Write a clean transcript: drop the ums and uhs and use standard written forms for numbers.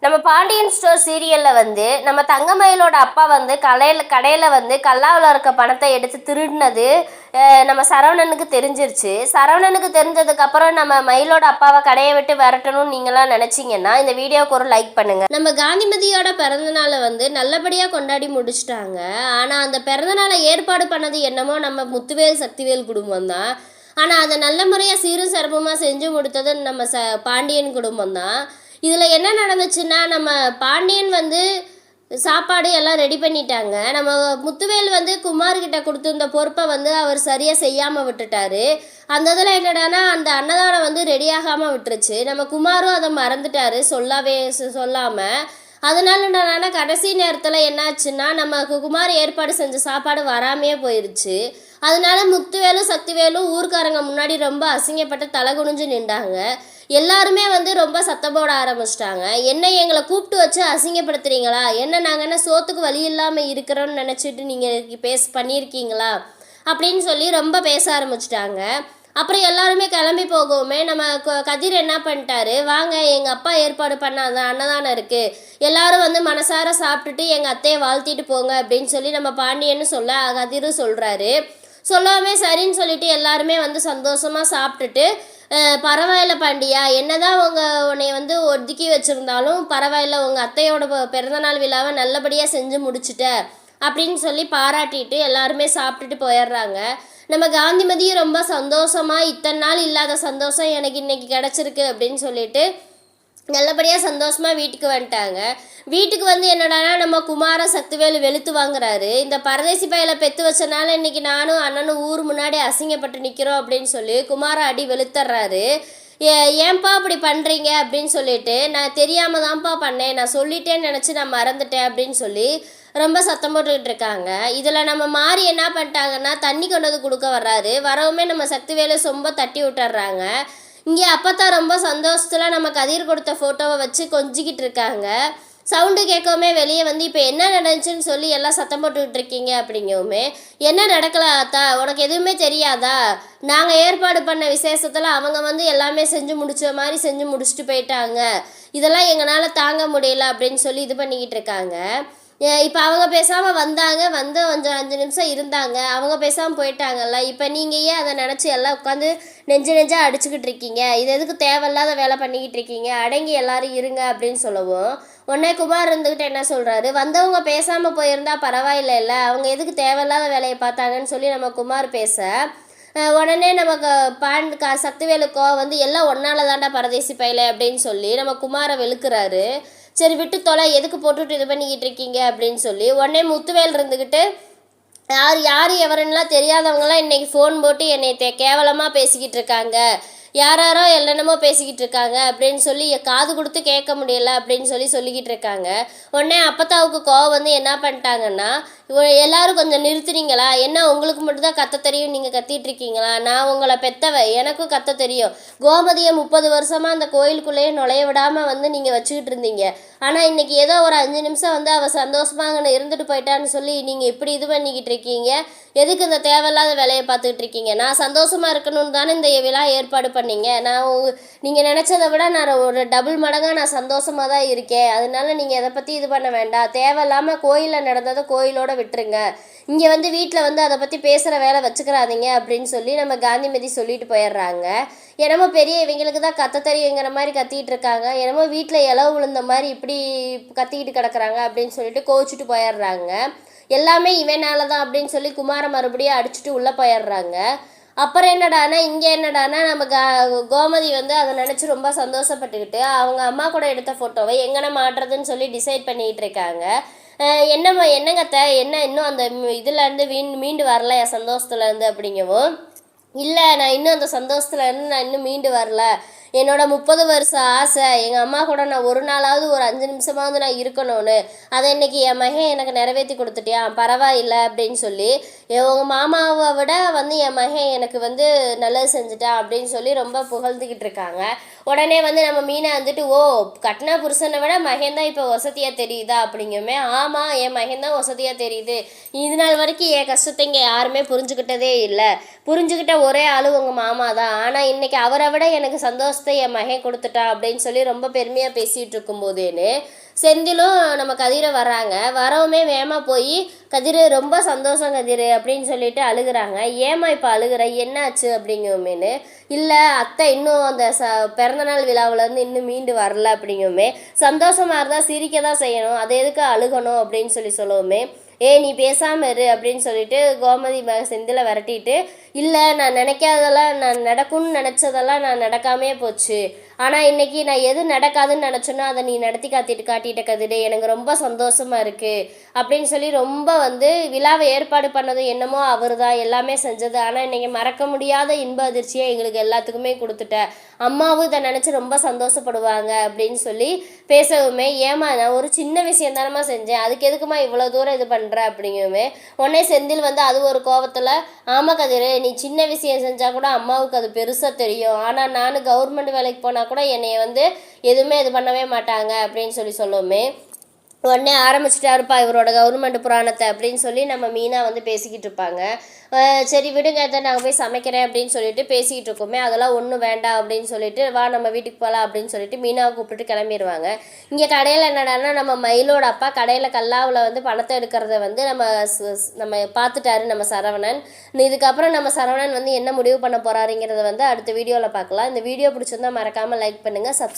நம்ம பாண்டியன் ஸ்டோர் சீரியலில் வந்து நம்ம தங்கமயிலோட அப்பா வந்து கடையில் வந்து கல்லாவில் இருக்க பணத்தை எடுத்து திருடினது நம்ம சரவணனுக்கு தெரிஞ்சிருச்சு. சரவணனுக்கு தெரிஞ்சதுக்கப்புறம் நம்ம மயிலோட அப்பாவை கடையை விட்டு விரட்டணும்னு நீங்களாம் நினச்சிங்கன்னா இந்த வீடியோவுக்கு ஒரு லைக் பண்ணுங்கள். நம்ம காந்திமதியோட பிறந்தநாளை வந்து நல்லபடியாக கொண்டாடி முடிச்சிட்டாங்க. ஆனால் அந்த பிறந்தநாளை ஏற்பாடு பண்ணது என்னமோ நம்ம முத்துவேல் சக்திவேல் குடும்பம் தான். ஆனால் அதை நல்ல முறையாக சீரும் சிறப்புமாக செஞ்சு கொடுத்தது நம்ம பாண்டியன் குடும்பம் தான். இதில் என்ன நடந்துச்சுன்னா, நம்ம பாண்டியன் வந்து சாப்பாடு எல்லாம் ரெடி பண்ணிட்டாங்க. நம்ம முத்துவேல் வந்து குமார்கிட்ட கொடுத்துருந்த பொறுப்பை வந்து அவர் சரியாக செய்யாமல் விட்டுட்டாரு. அந்த இதில் என்னடானா அந்த அன்னதானம் வந்து ரெடியாகாமல் விட்டுருச்சு. நம்ம குமாரும் அதை மறந்துட்டாரு சொல்லாமல். அதனால என்னன்னா கடைசி நேரத்தில் என்னாச்சுன்னா நம்ம குமார் ஏற்பாடு செஞ்ச சாப்பாடு வராமையே போயிடுச்சு. அதனால முத்துவேலும் சக்திவேலும் ஊர்க்காரங்க முன்னாடி ரொம்ப அசிங்கப்பட்டு தலை குனிஞ்சு நின்றாங்க. எல்லாருமே வந்து ரொம்ப சத்தம் போட ஆரம்பிச்சிட்டாங்க. என்ன எங்களை கூப்பிட்டு வச்சு அசிங்கப்படுத்துறீங்களா? என்ன நாங்கள் என்ன சோத்துக்கு வழி இல்லாமல் இருக்கிறோன்னு நினச்சிட்டு நீங்கள் பண்ணியிருக்கீங்களா அப்படின்னு சொல்லி ரொம்ப பேச ஆரம்பிச்சிட்டாங்க. அப்புறம் எல்லாருமே கிளம்பி போகவுமே நம்ம கதிர் என்ன பண்ணிட்டாரு, வாங்க எங்கள் அப்பா ஏற்பாடு பண்ணாதான் அன்னதானம் இருக்குது, எல்லாரும் வந்து மனசார சாப்பிட்டுட்டு எங்கள் அத்தையை வாழ்த்திட்டு போங்க அப்படின்னு சொல்லி நம்ம பாண்டியன்னு சொல்ல கதிரும் சொல்கிறாரு. சொல்லாமே சரின்னு சொல்லிட்டு எல்லாருமே வந்து சந்தோஷமாக சாப்பிட்டுட்டு பரவாயில்ல பாண்டியா, என்னதான் உன்னை வந்து ஒதுக்கி வச்சுருந்தாலும் பரவாயில்ல, உங்கள் அத்தையோட பிறந்தநாள் விழாவை நல்லபடியாக செஞ்சு முடிச்சிட்ட அப்படின்னு சொல்லி பாராட்டிட்டு எல்லாருமே சாப்பிட்டுட்டு போயிடுறாங்க. நம்ம காந்திமதியும் ரொம்ப சந்தோஷமாக இத்தனை நாள் இல்லாத சந்தோஷம் எனக்கு இன்னைக்கு கிடச்சிருக்கு அப்படின்னு சொல்லிட்டு நல்லபடியாக சந்தோஷமாக வீட்டுக்கு வந்துட்டாங்க. வீட்டுக்கு வந்து என்னடானா நம்ம குமார சக்திவேலு வெளுத்து வாங்குறாரு. இந்த பரதேசி பையில பெற்று வச்சனால இன்னைக்கு நானும் அண்ணனும் ஊர் முன்னாடி அசிங்கப்பட்டு நிற்கிறோம் அப்படின்னு சொல்லி குமார அடி வெளுத்துறாரு. ஏன்பா அப்படி பண்ணுறீங்க அப்படின்னு சொல்லிட்டு, நான் தெரியாமல் தான்ப்பா பண்ணேன், நான் சொல்லிட்டேன்னு நினச்சி நான் மறந்துட்டேன் அப்படின்னு சொல்லி ரொம்ப சத்தம் போட்டுக்கிட்டு இருக்காங்க. இதில் நம்ம மாறி என்ன பண்ணிட்டாங்கன்னா தண்ணி கொண்டு வந்து கொடுக்க வர்றாரு. வரவுமே நம்ம சக்திவேலு சொம்ப தட்டி விட்டுறாங்க. இங்கே அப்பத்தான் ரொம்ப சந்தோஷத்தில் நம்ம கதிர் கொடுத்த ஃபோட்டோவை வச்சு கொஞ்சிக்கிட்டு இருக்காங்க. சவுண்டு கேட்கவுமே வெளியே வந்து இப்போ என்ன நடந்துச்சுன்னு சொல்லி எல்லாம் சத்தம் போட்டுக்கிட்டு இருக்கீங்க அப்படிங்கவுமே, என்ன நடக்கலை அத்தா, உனக்கு எதுவுமே தெரியாதா, நாங்கள் ஏற்பாடு பண்ண விசேஷத்தில் அவங்க வந்து எல்லாமே செஞ்சு முடிச்ச மாதிரி செஞ்சு முடிச்சுட்டு போயிட்டாங்க, இதெல்லாம் எங்களால் தாங்க முடியல அப்படின்னு சொல்லி இது பண்ணிக்கிட்டு இருக்காங்க. இப்போ அவங்க பேசாமல் வந்தாங்க, வந்து கொஞ்சம் 5 நிமிஷம் இருந்தாங்க, அவங்க பேசாமல் போயிட்டாங்கல்ல, இப்போ நீங்கள் ஏன் அதை நினச்சி எல்லாம் உட்காந்து நெஞ்சாக அடிச்சுக்கிட்டு இருக்கீங்க, இது எதுக்கு தேவையில்லாத வேலை பண்ணிக்கிட்டு இருக்கீங்க, அடங்கி எல்லாரும் இருங்க அப்படின்னு சொல்லவும், உடனே குமார் இருந்துக்கிட்டு என்ன சொல்கிறாரு, வந்தவங்க பேசாமல் போயிருந்தா பரவாயில்ல, இல்லை அவங்க எதுக்கு தேவையில்லாத வேலையை பார்த்தாங்கன்னு சொல்லி நம்ம குமார் பேச, உடனே நமக்கு சக்திவேலுக்கோ வந்து எல்லாம் ஒன்னால தாண்டா பரதேசி பையல அப்படின்னு சொல்லி நம்ம குமாரை வெளுக்கிறாரு. சரி விட்டு தொலை, எதுக்கு போட்டுட்டு இது பண்ணிக்கிட்டு இருக்கீங்க அப்படின்னு சொல்லி உடனே முத்துவேல் இருந்துக்கிட்டு யார் எவருன்னெலாம் தெரியாதவங்களாம் இன்றைக்கி ஃபோன் போட்டு என்னை கேவலமாக பேசிக்கிட்டு இருக்காங்க, யாரோ என்னென்னமோ பேசிக்கிட்டு இருக்காங்க அப்படின்னு சொல்லி காது கொடுத்து கேட்க முடியல அப்படின்னு சொல்லிக்கிட்டு இருக்காங்க. உடனே அப்பத்தாவுக்கு கோவம் வந்து என்ன பண்ணிட்டாங்கன்னா, எல்லாரும் கொஞ்சம் நிறுத்துறீங்களா, என்ன உங்களுக்கு மட்டும்தான் கத்த தெரியும், நீங்கள் கத்திட்டு இருக்கீங்களா, நான் உங்களை பெத்தவ, எனக்கும் கத்த தெரியும், கோமதியை 30 வருஷமாக அந்த கோயிலுக்குள்ளேயே நுழைய விடாமல் வந்து நீங்கள் வச்சுக்கிட்டு இருந்தீங்க, ஆனால் இன்றைக்கி ஏதோ ஒரு 5 நிமிஷம் வந்து அவள் சந்தோஷமாக இருந்துட்டு போயிட்டான்னு சொல்லி நீங்கள் இப்படி இது பண்ணிக்கிட்டு இருக்கீங்க, எதுக்கு இந்த தேவையில்லாத வேலையை பார்த்துக்கிட்டு இருக்கீங்க, நான் சந்தோஷமாக இருக்கணும்னு தானே இந்த விழா ஏற்பாடு பண்ணீங்க, நீங்கள் நினச்சதை விட நான் ஒரு டபுள் மடங்காக நான் சந்தோஷமாக தான் இருக்கேன், அதனால நீங்கள் எதை பற்றி இது பண்ண வேண்டாம், தேவையில்லாமல் கோயிலில் நடந்ததை கோயிலோட விட்டுருங்க, இங்கே வந்து வீட்டில் வந்து அதை பற்றி பேசுகிற வேலை வச்சுக்கிறாதீங்க அப்படின்னு சொல்லி நம்ம காந்திமதி சொல்லிட்டு போயிடுறாங்க. என்னமோ பெரிய இவங்களுக்கு தான் கத்த தெரியுங்கிற மாதிரி கத்திக்கிட்டு இருக்காங்க, என்னமோ வீட்டில் இலவு விழுந்த மாதிரி இப்படி கத்திக்கிட்டு கிடக்குறாங்க அப்படின்னு சொல்லிட்டு கோவிச்சுட்டு போயிடுறாங்க. எல்லாமே இவனால தான் அப்படின்னு சொல்லி குமார மறுபடியும் அடிச்சுட்டு உள்ளே போயிடுறாங்க. அப்புறம் என்னடானா இங்கே என்னடானா நம்ம கோமதி வந்து அதை நினச்சி ரொம்ப சந்தோஷப்பட்டுக்கிட்டு அவங்க அம்மா கூட எடுத்த ஃபோட்டோவை எங்கன மாட்டுறதுன்னு சொல்லி டிசைட் பண்ணிகிட்டு இருக்காங்க. என்னங்கத்த என்ன இன்னும் அந்த இதுலேருந்து மீண்டு வரல என் சந்தோஷத்துலேருந்து அப்படிங்கவும், இல்லை நான் இன்னும் அந்த சந்தோஷத்துலேருந்து நான் இன்னும் மீண்டு வரல, என்னோட 30 வருஷம் ஆசை, எங்கள் அம்மா கூட நான் ஒரு நாளாவது ஒரு 5 நிமிஷமாவது நான் இருக்கணும்னு, அதை இன்னைக்கு என் மகன் எனக்கு நிறைவேற்றி கொடுத்துட்டியான், பரவாயில்ல அப்படின்னு சொல்லி உங்கள் மாமாவை விட வந்து என் மகன் எனக்கு வந்து நல்லது செஞ்சுட்டான் அப்படின்னு சொல்லி ரொம்ப புகழ்ந்துக்கிட்டு இருக்காங்க. உடனே வந்து நம்ம மீனா வந்துட்டு ஓ கட்டின புருஷனை விட மகன் தான் இப்போ வசதியாக தெரியுதா அப்படிங்குமே. ஆமாம், என் மகன் தான் வசதியாக தெரியுது. இது நாள் வரைக்கும் என் கஷ்டத்தை இங்கே யாருமே புரிஞ்சுக்கிட்டதே இல்லை. புரிஞ்சுக்கிட்ட ஒரே ஆளு உங்கள் மாமா தான். ஆனால் இன்னைக்கு அவரை விட எனக்கு சந்தோஷத்தை என் மகன் கொடுத்துட்டான் அப்படின்னு சொல்லி ரொம்ப பெருமையாக பேசிகிட்டு இருக்கும்போதேன்னு செந்திலும் நம்ம கதிரை வர்றாங்க. வரவுமே வேகமாக போய் கதிர் ரொம்ப சந்தோஷம் கதிர் அப்படின்னு சொல்லிட்டு அழுகுறாங்க. ஏமா இப்போ அழுகுற, என்னாச்சு அப்படிங்குமேனு. இல்லை அத்தை இன்னும் அந்த பிறந்தநாள் விழாவிலேருந்து இன்னும் மீண்டு வரல அப்படிங்குமே. சந்தோஷமாக இருந்தால் சிரிக்க தான் செய்யணும், அது எதுக்கு அழுகணும் அப்படின்னு சொல்லவுமே நீ பேசாமல் இரு அப்படின்னு சொல்லிட்டு கோமதி செந்தில விரட்டிட்டு, இல்லை நான் நினைக்காததெல்லாம் நான் நடக்கும்னு நினச்சதெல்லாம் நான் நடக்காமே போச்சு. ஆனால் இன்றைக்கி நான் எது நடக்காதுன்னு நினச்சோன்னா அதை நீ நடத்தி காட்டிட்ட கதிரே, எனக்கு ரொம்ப சந்தோஷமாக இருக்குது அப்படின்னு சொல்லி ரொம்ப வந்து விழாவை ஏற்பாடு பண்ணதும் என்னமோ அவர் தான் எல்லாமே செஞ்சது. ஆனால் இன்றைக்கி மறக்க முடியாத இன்ப அதிர்ச்சியை எங்களுக்கு எல்லாத்துக்குமே கொடுத்துட்டேன். அம்மாவும் இதை நினச்சி ரொம்ப சந்தோஷப்படுவாங்க அப்படின்னு சொல்லி பேசவுமே, ஏமா நான் ஒரு சின்ன விஷயம் தானம்மா செஞ்சேன், அதுக்கு எதுக்குமா இவ்வளோ தூரம் இது பண்ணுற அப்படிங்குமே. உடனே செந்தில் வந்து அது ஒரு கோபத்தில், ஆமாம் கதிர் நீ சின்ன விஷயம் செஞ்சால் கூட அம்மாவுக்கு அது பெருசாக தெரியும். ஆனால் நான் கவர்மெண்ட் வேலைக்கு போனால் கூட என்னைய வந்து எதுவுமே இது பண்ணவே மாட்டாங்க அப்படின்னு சொல்லுவோமே. உடனே ஆரம்பிச்சிட்டாருப்பா இவரோட கவர்மெண்ட் புராணத்தை அப்படின்னு சொல்லி நம்ம மீனா வந்து பேசிக்கிட்டு இருப்பாங்க. சரி விடுங்க அதை நாங்கள் போய் சமைக்கிறேன் அப்படின்னு சொல்லிட்டு பேசிக்கிட்டு இருக்கோமே. அதெல்லாம் ஒன்றும் வேண்டாம் அப்படின்னு சொல்லிட்டு வா நம்ம வீட்டுக்கு போகலாம் அப்படின்னு சொல்லிட்டு மீனாவை கூப்பிட்டு கிளம்பிடுவாங்க. இங்கே கடையில் என்னடான்னா நம்ம மயிலோட அப்பா கடையில் கல்லாவில் வந்து பணத்தை எடுக்கிறத வந்து நம்ம பார்த்துட்டாரு நம்ம சரவணன். இதுக்கப்புறம் நம்ம சரவணன் வந்து என்ன முடிவு பண்ண போகிறாருங்கிறத வந்து அடுத்த வீடியோவில் பார்க்கலாம். இந்த வீடியோ பிடிச்சிருந்தா மறக்காமல் லைக் பண்ணுங்கள்.